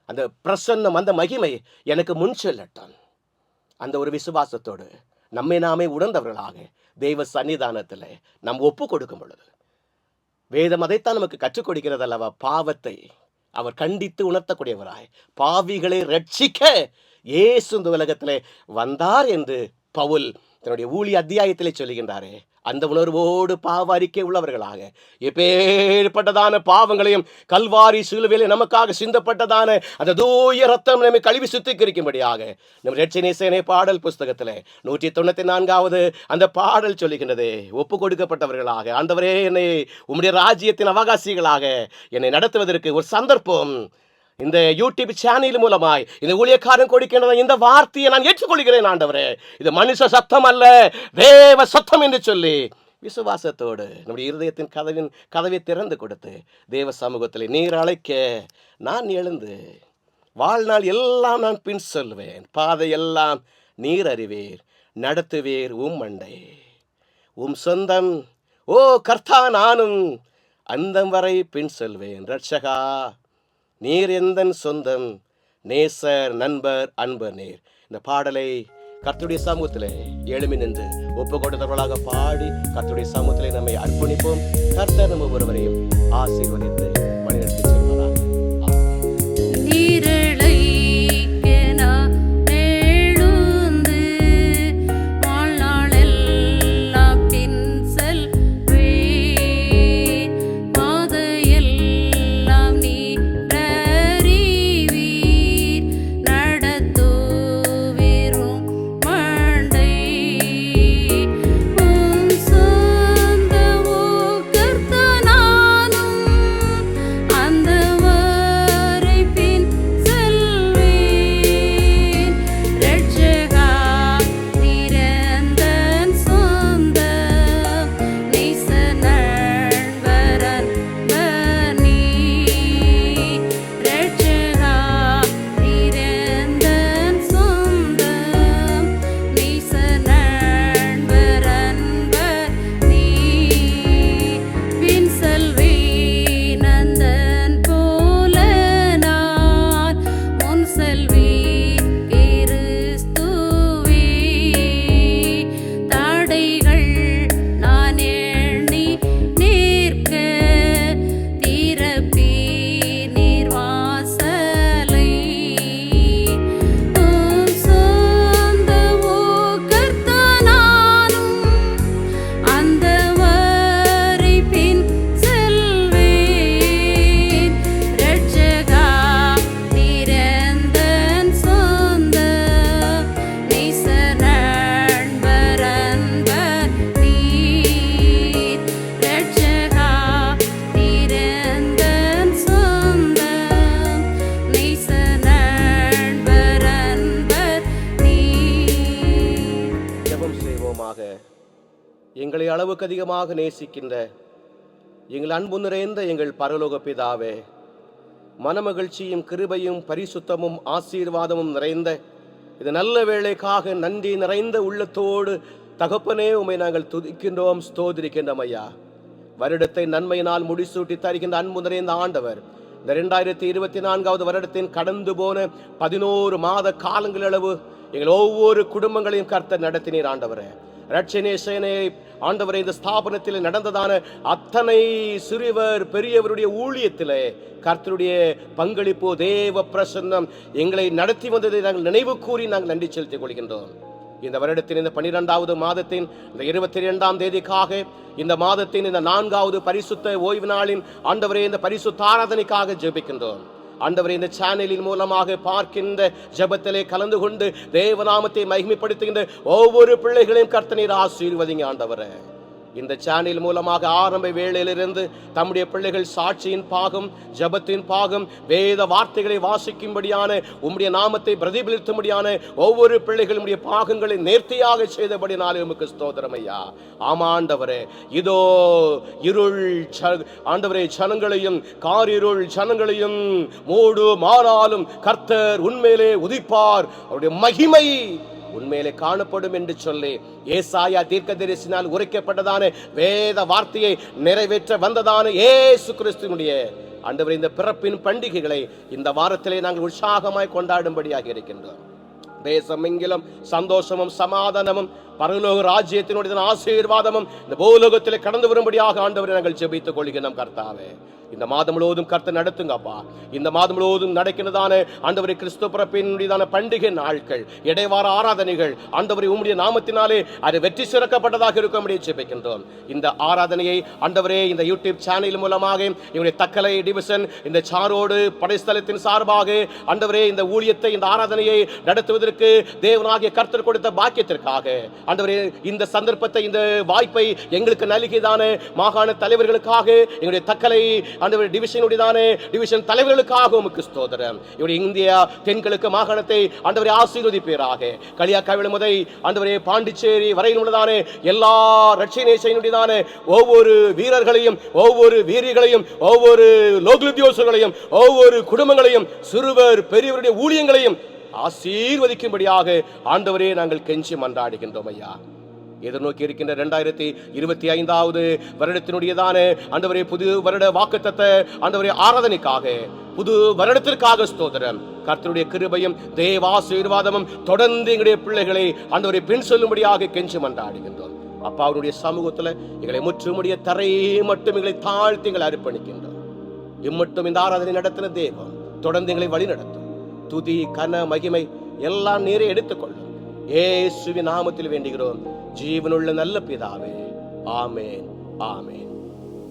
அந்த பிரசன்னம், அந்த மகிமை எனக்கு முன் செல்லட்டும். அந்த ஒரு விசுவாசத்தோடு நம்மை நாமே உணர்ந்தவர்களாக தெய்வ சன்னிதானத்தில் நாம் ஒப்பு கொடுக்கும் பொழுது வேதம் அதைத்தான் நமக்கு கற்றுக் கொடுக்கிறது அல்லவா? பாவத்தை அவர் கண்டித்து உணர்த்தக்கூடியவராய் பாவிகளை ரட்சிக்க இயேசு இந்த உலகத்திலே வந்தார் என்று பவுல் தன்னுடைய ஊழிய அத்தியாயத்திலே சொல்லுகின்றாரே, அந்த உணர்வோடு பாவ அறிக்கை உள்ளவர்களாக எப்பேற்பட்டதான பாவங்களையும் கல்வாரி சிலுவையிலே நமக்காக சிந்தப்பட்டதான அந்த தூய ரத்தம் நம்மை கழுவி சுத்திகரிக்கும்படியாக நம் இரட்சணேசனே பாடல் புஸ்தகத்தில் 194வது அந்த பாடல் சொல்லுகின்றது. ஒப்பு கொடுக்கப்பட்டவர்களாக ஆண்டவரே, என்னை உம்முடைய ராஜ்யத்தின் அவகாசிகளாக என்னை நடத்துவதற்கு ஒரு சந்தர்ப்பம் இந்த யூடியூப் சேனல் மூலமாய் இந்த ஊழியக்காரன் கொடுக்கின்ற இந்த வார்த்தையை நான் ஏற்றுக்கொள்கிறேன் ஆண்டவரே. இது மனுஷ சத்தம் அல்ல, தேவ சத்தம் என்று சொல்லி விசுவாசத்தோடு நம்முடைய இருதயத்தின் கதவை திறந்து கொடுத்து தேவ சமூகத்தில் நீர் அழைக்க நான் எழுந்து வாழ்நாள் எல்லாம் நான் பின் சொல்வேன். பாதையெல்லாம் நீர் அறிவீர், நடத்துவீர் உம் மண்டை உம் சொந்தம். ஓ கர்த்தா, நானும் அந்தம் வரை பின் சொல்வேன். ரட்சகா, நீர் எந்தன் சொந்தம், நேசர் நண்பர் அன்பர் நீர். இந்த பாடலை கர்த்தருடைய சமூகத்திலே எழுமி நின்று ஒப்பு கொடுத்தவர்களாக பாடி கர்த்தருடைய சமூகத்திலே நம்மை அர்ப்பணிப்போம். கர்த்தர் நம்ம ஒருவரையும் ஆசீர்வதித்து வழிநடத்தி செல்வதாக. அந்த வரை பின் ஜெபம் செய்வோமாக. எங்களை அளவுக்கு அதிகமாக நேசிக்கின்ற எங்கள் அன்பு நிறைந்த எங்கள் பரலோக பிதாவே, மனமகிழ்ச்சியும் கிருபையும் பரிசுத்தமும் ஆசீர்வாதமும் நிறைந்த இது நல்ல வேளைக்காக நன்றி நிறைந்த உள்ளத்தோடு தகப்பனே உம்மை நாங்கள் துதிக்கின்றோம், ஸ்தோத்திரிக்கின்றோம் ஐயா. வருடத்தை நன்மையினால் முடிசூட்டி தருகின்ற அன்பு நிறைந்த ஆண்டவர், இந்த 2024 வருடத்தின் கடந்து போன 11 மாத காலங்கள் அளவு எங்கள் ஒவ்வொரு குடும்பங்களையும் கர்த்தர் நடத்தினீர் ஆண்டவரே. ரட்சணை சேனை ஆண்டவரே, இந்த ஸ்தாபனத்தில் நடந்ததான அத்தனை சிறுவர் பெரியவருடைய ஊழியத்திலே கர்த்தருடைய பங்களிப்பு, தேவ பிரசன்னம் எங்களை நடத்தி வந்ததை நாங்கள் நினைவு கூறி நாங்கள் நன்றி செலுத்திக் கொள்கின்றோம். இந்த வருடத்தின் இந்த 12வது மாதத்தின் இந்த 22ஆம் தேதிக்காக, இந்த மாதத்தின் இந்த 4வது பரிசுத்த ஓய்வு நாளின் ஆண்டவரே இந்த பரிசுத்த ஆராதனைக்காக ஜெபிக்கின்றோம். ஆண்டவரே, இந்த சேனலின் மூலமாக பார்க்கின்ற ஜெபத்திலே கலந்து கொண்டு தேவநாமத்தை மகிமைப்படுத்துகின்ற ஒவ்வொரு பிள்ளைகளையும் கர்த்தர் ஆசீர்வதிங்க ஆண்டவரே. இந்த சேனல் மூலமாக ஆரம்ப வேளையிலிருந்து தம்முடைய பிள்ளைகள் சாட்சியின் பாகம், ஜபத்தின் பாகம், வேத வார்த்தைகளை வாசிக்கும்படியான உம்முடைய நாமத்தை பிரதிபலித்தும்படியான ஒவ்வொரு பிள்ளைகளும் உடைய பாகங்களை நேர்த்தியாக செய்தபடினாலே உமக்கு ஸ்தோத்திரம் ஐயா. ஆமாண்டவரே, இதோ இருள் ஆண்டவரே ஜனங்களையும் காரிருள் ஜனங்களையும் மூடு மாறாலும் கர்த்தர் உண்மையிலே உதிப்பார், அவருடைய மகிமை உண்மையிலே காணப்படும் என்று சொல்லி ஏசாயா தீர்க்கதரிசினால் உரைக்கப்பட்டதான வேத வார்த்தையை நிறைவேற்ற வந்ததான இயேசு கிறிஸ்துவினுடைய ஆண்டவரே இந்த பிறப்பின் பண்டிகைகளை இந்த வாரத்திலே நாங்கள் உற்சாகமாய் கொண்டாடும்படியாக இருக்கின்றோம். தேசம் எங்கிலும் சந்தோஷமும் சமாதானமும் பரலோக ராஜ்யத்தினுடைய ஆசீர்வாதமும் இந்த பூலோகத்திலே கடந்து வரும்படியாக ஆண்டவரை நாங்கள் ஜெபித்துக் கொள்கிறோம் கர்த்தாவே. இந்த மாதம் முழுவதும் கர்த்தர் நடத்துங்கப்பா. இந்த மாதம் முழுவதும் நடக்கிறதான ஆண்டவரை கிறிஸ்து பிறப்பினுடையதான பண்டிகை நாட்கள், இடைவார ஆராதனைகள் ஆண்டவரை உம்முடைய நாமத்தினாலே அது வெற்றி சிறக்கப்பட்டதாக இருக்கும்படி ஜெபிக்கின்றோம். இந்த ஆராதனையை ஆண்டவரே இந்த யூடியூப் சேனல் மூலமாக இவருடைய தக்கலை டிவிஷன் இந்த சாரோடு படைஸ்தலத்தின் சார்பாக ஆண்டவரே இந்த ஊழியத்தை இந்த ஆராதனையை நடத்துவதற்கு தேவனாகிய கர்த்தர் கொடுத்த பாக்கியத்திற்காக ஆண்டவரே இந்த சந்தர்ப்பத்தை இந்த வாய்ப்பை எங்களுக்கு நல்கியதான மாகாண தலைவர்களுக்காக எங்களுடைய தக்கலை ஆண்டவரே டிவிஷன் தலைவர்களுக்காக உமக்கு ஸ்தோத்திரம். இவருடைய இந்தியா தென்கிழக்கு மாகாணத்தை ஆண்டவரே ஆசீர்வதிப்பீராக. களியாக்காவில முதல் ஆண்டவரே பாண்டிச்சேரி வரையில் உள்ளதான எல்லா ரட்சணேசனுடையதான ஒவ்வொரு வீரர்களையும், ஒவ்வொரு வீரிகளையும், ஒவ்வொரு லோகோத்தியோசர்களையும், ஒவ்வொரு குடும்பங்களையும், சிறுவர் பெரியவருடைய ஊழியங்களையும் ஆசீர்வதிக்கும்படியாக ஆண்டவரே நாங்கள் கெஞ்சி மன்றாடுகின்றோம் ஐயா. எதிர்நோக்கி இருக்கின்ற 2025 வருடத்தினுடையதான ஆண்டவரே புது வருட வாக்குத்தத்த ஆண்டவரே ஆராதனைக்காக, புது வருடத்திற்காக ஸ்தோத்திரம். கர்த்தருடைய கிருபையும் தேவாசீர்வாதமும் தொடர்ந்து எங்களுடைய பிள்ளைகளை ஆண்டவரை பின் சொல்லும்படியாக கெஞ்சி மன்றாடுகின்றோம். அப்பா, அவருடைய சமூகத்தில் எங்களை முற்றுமுடிய தரை மட்டும் எங்களை தாழ்த்தி எங்களை அர்ப்பணிக்கின்றோம். இம்மட்டும் இந்த ஆராதனை நடத்தின தேவன் தொடர்ந்து எங்களை வழி நடத்தும். துதி கன மகிமை எல்லாம் நீரே எடுத்துக்கொள்ளும். இயேசுவின் நாமத்தில் வேண்டுகிறோம் ஜீவனுள்ள நல்ல பிதாவே, ஆமேன், ஆமேன்.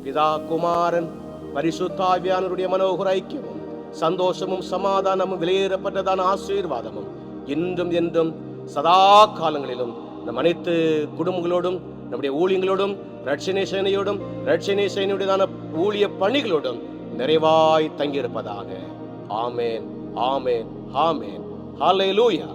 பிதா குமாரன் பரிசுத்தாவியானவருடைய மனோகர ஐக்கியமும் சந்தோஷமும் சமாதானமும் விலையேறப்பட்டதான ஆசீர்வாதமும் இன்றும் என்றும் சதா காலங்களிலும் நம் அனைத்து குடும்பங்களோடும், நம்முடைய ஊழியங்களோடும், ரட்சணேசனையோடும், ரட்சணேசனுடையதான ஊழிய பணிகளோடும் நிறைவாய் தங்கியிருப்பதாக. ஆமேன், ஆமேன், ஆமேன். ஹல்லேலூயா.